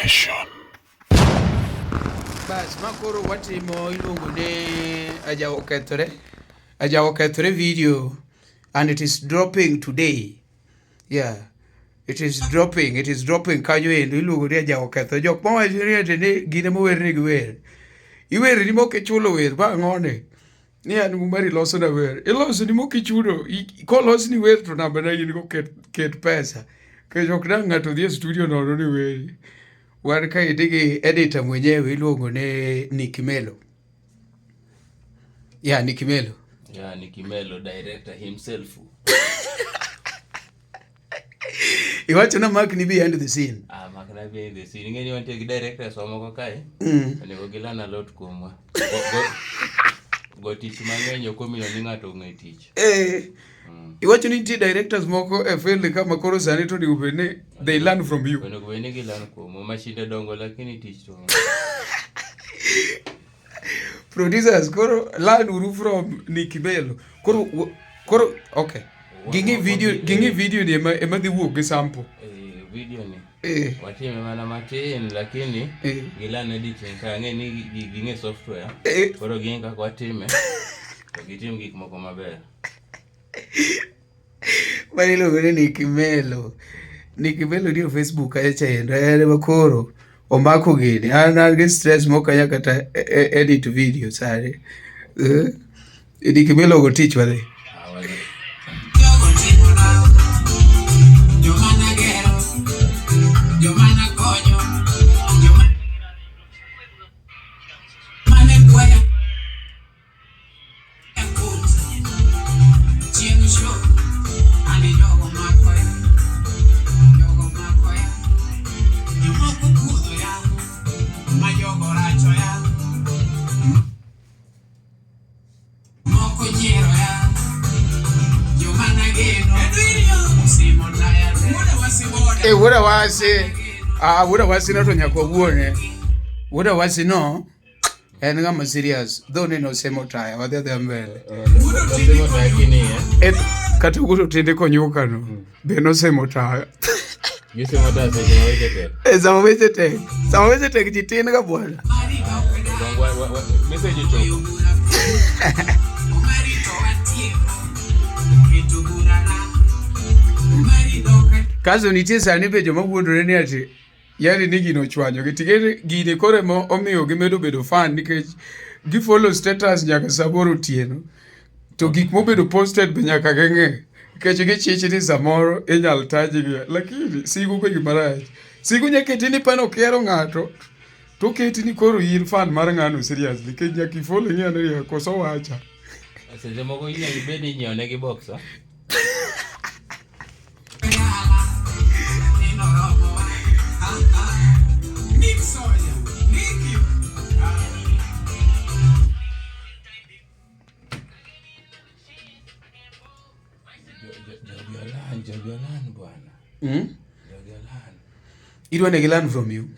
Confession. Bas makoro watimo iluongo ne ajawo kethore video, and it is dropping today. Yeah, it is dropping kanyo endo iluongo ni ajawo ketho. Jok mawacho ni atene gine mowerne gi wer iwer ni mok ichulo wer ba ng'one ni an Omari loso na wer iloso ni mok ichulo kolos ni wer to namba na in go ket pesa ke jok na ng'ato dhi e studio nono ni wer. Wan ka idigi editor mwenyewe iluongo ne Niki Melo. Yeah, Niki Melo. Yeah, Niki Melo, director himself. Iwacho na Mark ni behind the scene. Mark na behind the scene. Ngeni wante gi director so moko kae. Ne go gilana lot kuomwa. Go tich mang'eny okomino ni ng'ato ng'e tich. Iwacho ni ti directors moko e field kama koro sani to ni they learn from you. When go ni gilan kuomo mashinde dongo lakini tich to. Producers koro learn uru from Niki Melo. Koro okay. Gingi video ni ema dhi wuok gi sample. Video ni. Watime mana matin lakini gilan editing ka ng'eni ginge software. Koro ginga kwa time. To gitim gik moko maber. Mani iluongo ni Niki Melo. Niki Melo ni Facebook acha endo ere makoro omako gini an gi stress mokanya kata edit video sare. Niki Melo go tich wadhi. Wuda wasi na to nyako wuone. Wuda wasi no en ng'ama serious. Though ni no semo taya wadhi mbele. Semo taya kini kata wudo tinde konyuka no. Be no semo taya. Gisemo taya seche tek. Sama weche tek jitin ga bwana. Message choko. Kaso nitie sani be joma wuondore ni ati yani ni gino chwanyo gitigere gine kore mo omiyo gimedo bedo fan nikech gifollow status nyaka saboro Atieno to gik mobedo posted be nyaka geng'e nikech gichich ni samoro inyal taji gi lakini sigu ko gimarach sigu nyaketi ni pano kero ng'ato to keti ni koro in fan mar ng'ano seriously nikech nyaka ifollow ng'ano ya koso wacha seche moko inyalo bedi nyione gi boxa. Jagyalan bwana. Idwa ne gilan from you.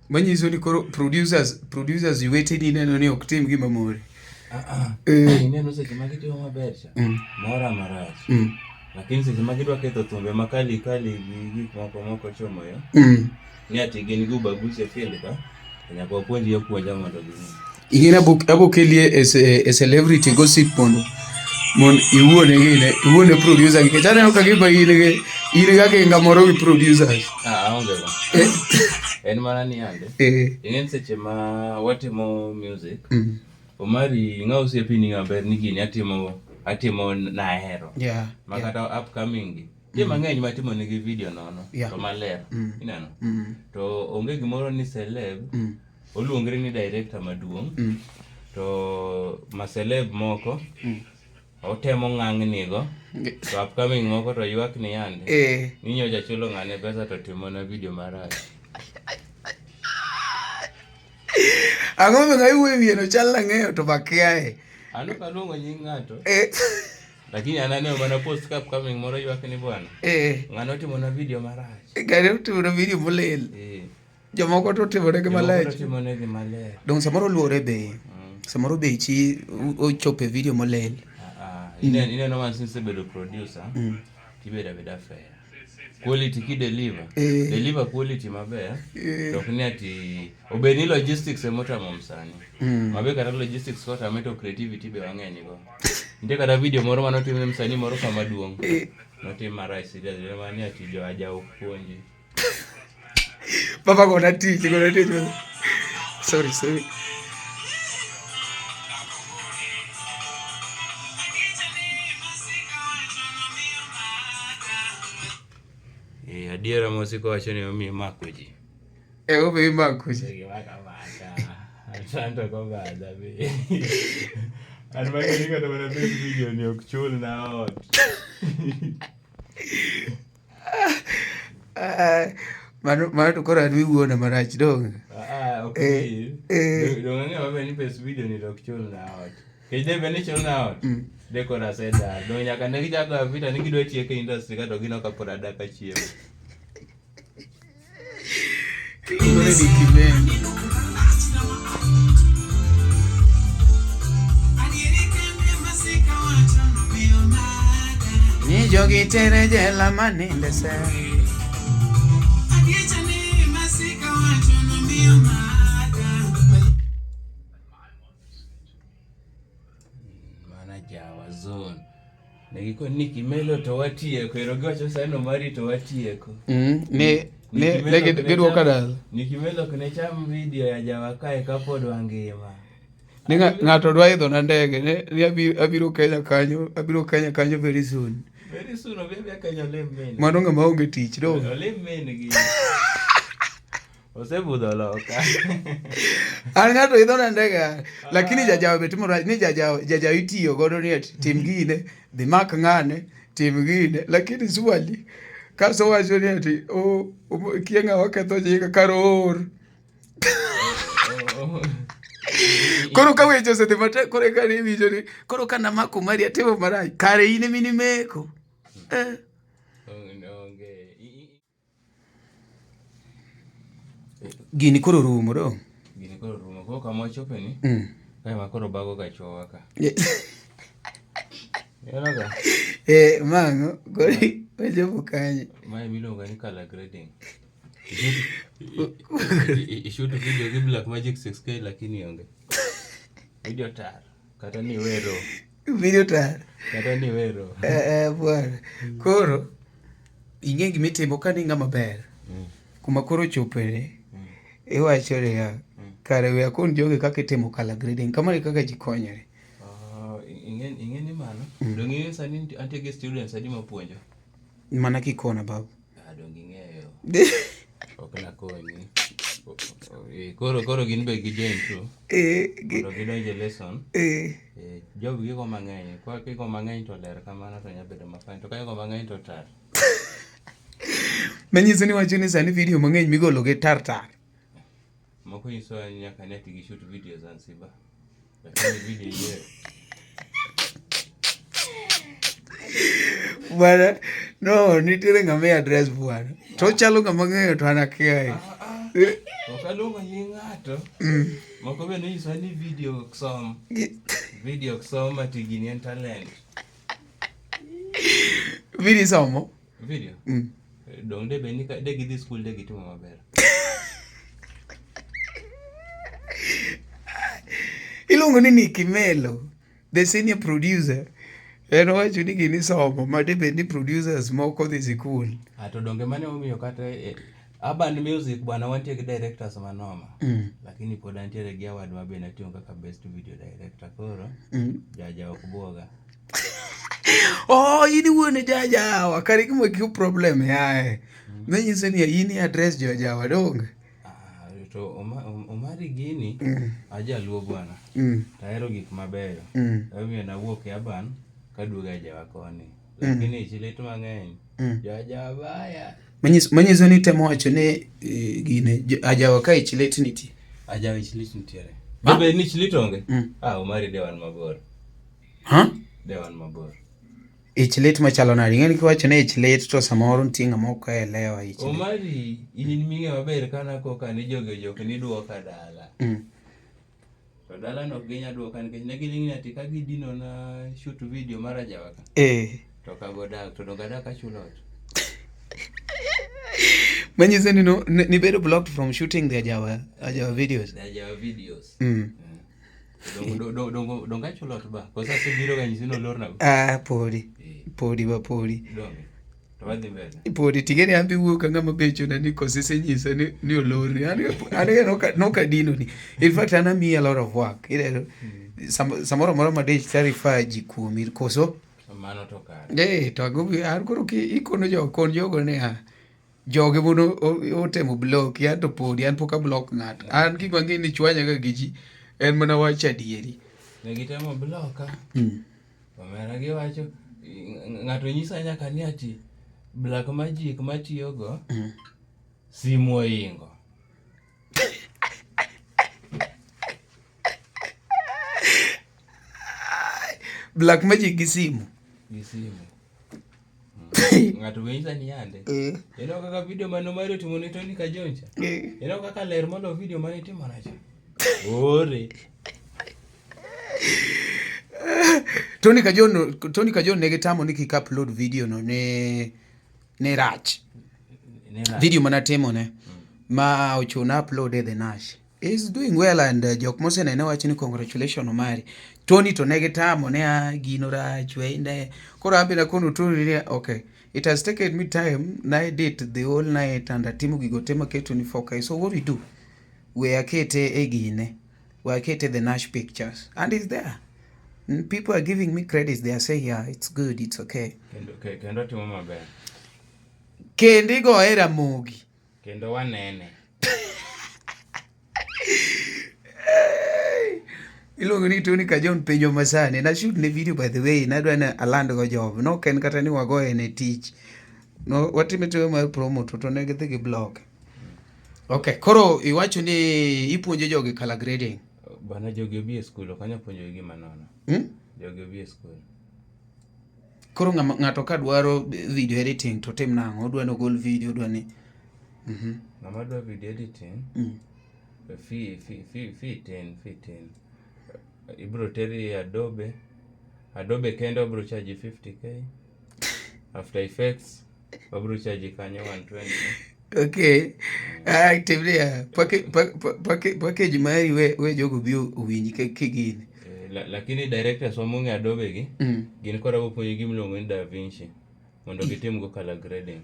Manyiso ni koro producers iwete ni neno ni ok tim gima mori. Ineno seche magitimo maber cha. Mora marach. Lakini seche magidwa ketho thumbe makali gik moko chomo yo. Ni ati gin gi ubaguzi e field ka. Nyaka puonji yo puonja mondo gini. Ingena abokelie a celebrity gossip mon iwuone producer ke tane ka giba ile ga kenga moro wi producers aonge ba en mana ni ande ingen seche ma watimo music Omari ngao sepi ni ngaber ni gini atimo na hero makata upcoming gi mang'eny matimo ni video nono to maler inano to onge gimoro ni celeb oluongre ni director maduong to ma celeb moko otemo ng'ang'ni go to upcoming moko to ywak ni yande ninyo jachulo ng'ane pesa to timo na video marach ang'o me ngai wewe no chal ng'eyo to bakiae ano kalongo nying ng'ato lakini anane mana post ka upcoming moro ywak ni bwana ng'ano timo na video marach gare timo na video molel jomoko to timo ne gi maler dong samoro luore be samoro be chi ochope video molel Ine no man since bedo producer. Tibeda fair. quality ki deliver quality maber to ok ni ati obeni logistics emotamo msani mabe kata logistics kota meto creativity be wang'eny go nite kata video moro manotim msani moro kama duong notim marach serious mani ati jo aja opuonji Papa gonna teach sorry adiera mosiko wacho ni omi mako ji omi mako ji Santo ko bada be an magani kata mana this video ni ok chul na ot mano to kora ni wuona marach dong okay dong ng'e mabe ni pes video ni ok chul na ot kede be ni chul na ot de kora seda dong nyaka ne gijago vita ni gidwa tieke industry kata gino ka pod adaka chiemo ni jogi tere jela maninde se mana jawa zone negiko Niki Melo to watieko erogiwacho sano Omari to watieko ne gidwoka dala Niki Melo kne cham video ya jawa kae kapod wangima ni ng'ato dwa idho na ndege ni abiro Kenya kanyo very soon obi Kenya lemmen mano ng'ama onge tich do lemmen gi osebudho loka an ng'ato idho na ndege lakini jajawa betimo ni jajawa itiyo godo ni tim gine dhi mak ng'ane tim gine lakini swali kaso wacho ni ati kieng'a waketho nyinga karor koro ka weche osedhi matek koro eka ni winjo ni koro ka namako Omari atimo marach kare in emi nimeko gini koro rumo do koro kama wachope ni kae makoro bago ga chowa ka yonaga mang'o kori wachopo kanye mae miluongo ni color grading ishoot video gi black magic 6K lakini onge video tar kata ni wero bwana koro ing'e gimitimo ka ni ng'ama ber kuma koro chopere iwacho ya kare we akon joge kaka itimo color grading kamani kaka ji konyore ing'e ni mano dong ing'e sani antie gi students adi mapuonjo mana kikona babu dong ing'eyo ok nakonyi koro gin be gijoin tu mondo gidonje lesson job gigo mang'eny kwa gigo mang'eny to ler kamano to nyabedo mafany to kagigo mang'eny to tar manyiso ni wacho ni sani video mang'eny migolo gi tar moko nyiso nyaka ni ati gishoot video Zanzibar lakini video ye bwana no nitiere ng'ama address bwana to chalo ng'ama ng'eyo to anakia okaluongo nying ng'ato moko be nonyiso ni video oksom ati gini en talent video somo video dong de be ni de gidhi school de gitimo maber iluongo ni Niki Melo the senior producer en wacho ni gini somo made bed ni producers moko dhi sikul to donge mane omiyo kata urban music bwana wantie gi directors manoma lakini pod antiere gi award mabe natiyo kaka best video director koro jaja ok buoga ini wuone jajawa kare kimo kiu problem yae nanyiso ni ini address jajawa donge to Omari gini ajaluo bwana tahero gik mabeyo omiyo nawuok e urban kaduoga jawa koni lakini chilet mang'eny jaja baya manyiso ni temo wacho ne gine ajawa ka chilet nitie ajawa chilet nitiere bebe ni chilet onge Omari dewan mabor dewan mabor chilet machalo nadi ng'eni kiwacho ne chilet to samoro ntinga moko elewa chilet Omari in ming'e maber kana koka ni joge ni duoka dala to dala no ginya duoka nikech ne giling' ati ka gidino na shoot video mara jawa ka to kagodak to donga dak achulot Manyiso ni no ni bedo blocked from shooting the Ajawa videos. The Ajawa videos. Donga chulo to ba. Kosa se biro ga nyisino lor na. Podi. Podi. Donge. To wadhi mbele. Podi tigeni ambi wuok ngama becho na ni kosese nyisa ni olor ni. Ane no kadino ni. In fact ana me a lot of work. Samoro moro madech tarify ji kuomir koso. Mano to kare. To agobi koro ki ikono jogo ne joge mono otemo block ya to podi an poka block ng'at. An gik mang'e ni chwanya ga giji en mana wach adieri. Ne gitemo block ka. Omera giwacho ng'ato nyisa nyaka ni ati black magic matiyogo simu oingo. Black magic gi simu. Ng'ato nyisa ni yande. Eno kaka video mano mari timo ni Tony Kajoncha. Eno kaka ler molo video mane timo nacho. Ore. Tony Kajon ne gitamo ni kik upload video no ne rach. Video mana timo ne ma ochuna upload the Nash. He's doing well and jok mose ne wacho ni congratulations Omari. Tony to ne gitamo ne gino rach wende. Koro ambi na kono Tony ni okay. It has taken me time na edit the whole night and atimo gigo tema keto ni focus. So what we do? We akete egine. We akete the Nash pictures and it's there. People are giving me credits. They are saying, yeah, it's good, it's okay. Kendo timo maber. Kendi go era mogi. Kendo wanene. Iluongo ni Tony Kajon penjo masane. Na shoot ne video by the way. Nadwa na alando go job. No ken kata ni wagoye ne teach. No watime to mar promote to ne gidhi gi blog. Okay, koro iwacho ni ipuonjo jogi color grading. Bana jogi obi e school okanya puonjo gi manono. Jogi obi e school. Koro ng'ato ka dwaro video editing to tim nang'o? Odwa no gol video odwa ni. Ng'ama dwa video editing. Fee 10. Ibro teri Adobe kendo bro charge 50k. After Effects bro charge kanyo 120. Okay. Actively package mari we jogo bio winji kigini. Lakini directors wamunge Adobe gi gin kora go puonjo gi mlongo ni DaVinci mondo gitim go color grading.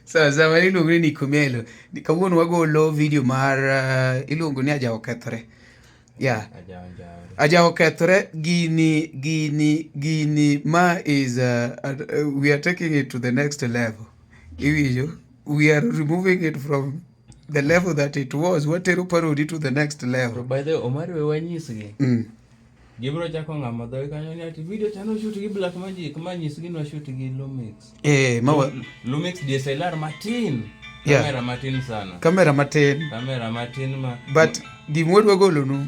Sasa iluongo ni Niki Melo. Kawuono wagolo video mar iluongo ni Ajawa okethore. Yeah. Ajawa okethore gini ma is we are taking it to the next level. We are removing it from the level that it was. Watero parody to the next level. By the way, Omari we wanyisgi. Gibro chako ng'ama dhoe kanyo ni ati video chano shoot gi black magic manyisgi no shoot gi Lumix. Lumix DSLR matin. Kamera matin sana. Kamera matin ma. But gimodwa golo nu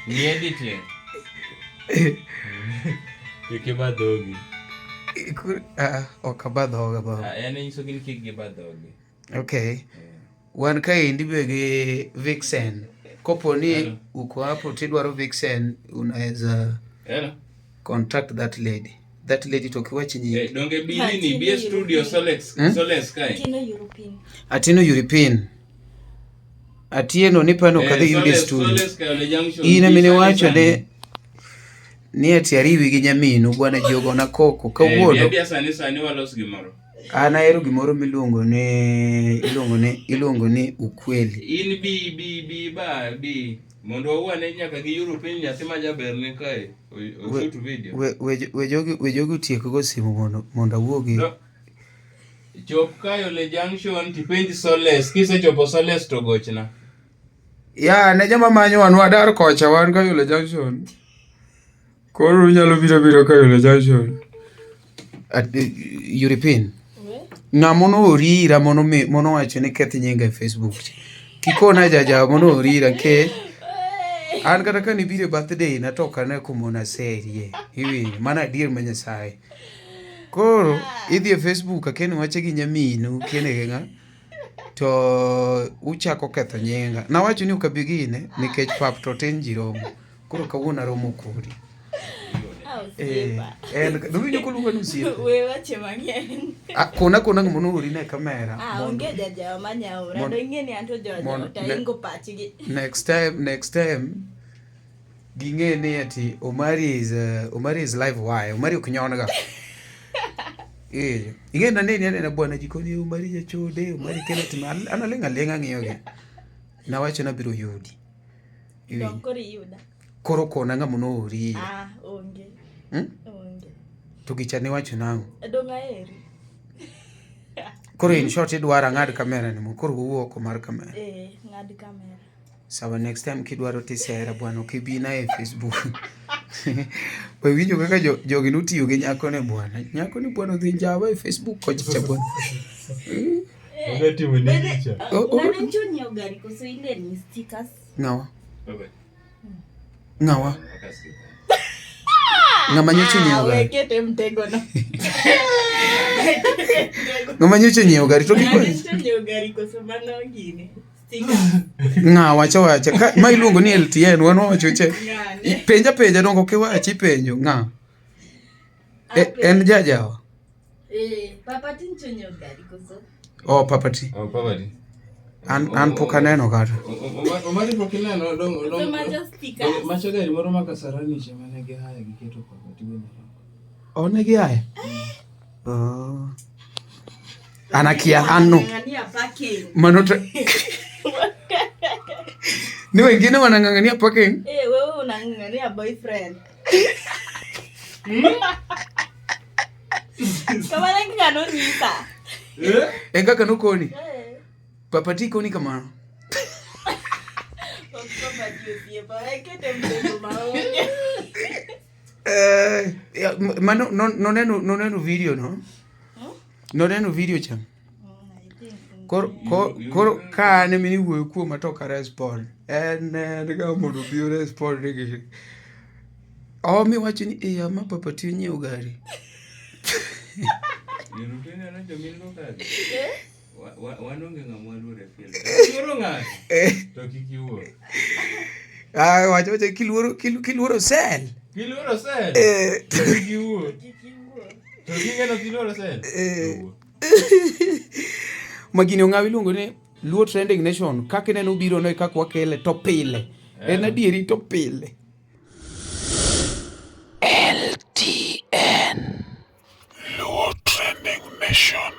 ni editing. Ikibadhogi. Okabadhoga ba. Yani nyiso gin kik gibadhogi. Okay. Wan ka indi bege Vixen. Kopo ni uko hapo tidwaro Vixen unaweza contact that lady. That lady tokiwa chini. Donge bili ni BS Studio Solex kai. Atieno European. Atieno ni pano kadhi in studio. Ina mine wacho ni ati ariwi gi nyaminu bwana Jogo na Koko kawuono. Bia sani walos gimoro. Ana ero gimoro miluongo ni ukweli. In bi mondo wane nyaka gi European nyathi ma jaber ne kae shoot video. We jogi tieko go simu mondo awuogi. Chop kayo le junction tipenji Soles kisechopo Soles to gochna. Ya ne jama manyo wanwa dar kocha wan kayo le junction. Koro nyalo biro kayo le junction. At European. Na mono orira mono wacho ni kethi nyinga e Facebook. Kikona jaja mono orira ke an kata ka ni bire birthday na toka na kumona serie. Hivi mana dir Nyasaye. Koro idhi e Facebook akeni wache gi nyaminu kene genga to uchako ketho nyinga. Na wacho ni ukabigine nikech pap to ten jiromo. Koro kawuona romo kodi. Nowinjo koluonga nusiepa. We wache mang'eny. Kona ng'amono ori ne kamera. Onge jajawa manyaura. Do ing'e ni anto jajawa taingo pachgi. Next time ging'e ni ati Omari is live wire. Omari ok nyon ga. Ing'e na nini na bwana jikoni Omari jachode. Omari kelo tim analenga ng'iyo gi. Nawacho na biro yudi. Dokori yuda. Koro kona ng'amono ori. Onge. Onge. To gichane wacho nango. Donga eri. Koro in short idwara ng'ad kamera ni mo. Koro wuo oko mar kamera. Ng'ad kamera. Sawa, next time kidwaro tisera bwana okibina e Facebook. We winjo kaka jogi nutiyo gi nyako ne bwana. Nyako ni bwana dhi njawa e Facebook kocha bwana. Ongeti mwenyecha. Ng'ano nchonyo gari koso ile ni stickers. Ngawa. Ngama nyocho nyiewo gari. Wekete mtego na. Ngama nyocho nyiewo gari to giko. Nyocho nyiewo gari koso mano gini. Stickers. Wacha. Ma iluongo ni LTN wan wacho che. Penja dongo ke wachi penjo nga. En jajawa. Papa tincho nyiewo gari koso. Papati. An pok aneno kata. Omari pok ineno dong. So macho stickers. Macho gari moro makasarani chama ne gi haya giketo papati bende. Ne gi haya. Anakia anno. Ng'ang'ania parking. Mano ni wengine wanang'ang'ania parking. Wewe unang'ang'ania boyfriend. Kama nangi kano nisa. Kaka nokoni. Papati koni kamano. Mano noneno video no. Noneno video cham. Koro ka ne mini wuoyo kuom atoka respond. Ndika mondo bio respond nigi. Mi wacho ni ma Papati onyiewo gari. Yurutene na jamilo kadi. Wanonge ngamwalu refil. Kiluoro ng'ato. To kikiuo. Wacho kiluoro sel. Kiluoro sel. To kikiuo. To kingeno kiluoro sel. Magini ong'aw iluongo ni Luo Trending Nation. Kaka ineno biro no kaka wakele to pile. En adieri to pile. LTN Luo Trending Nation.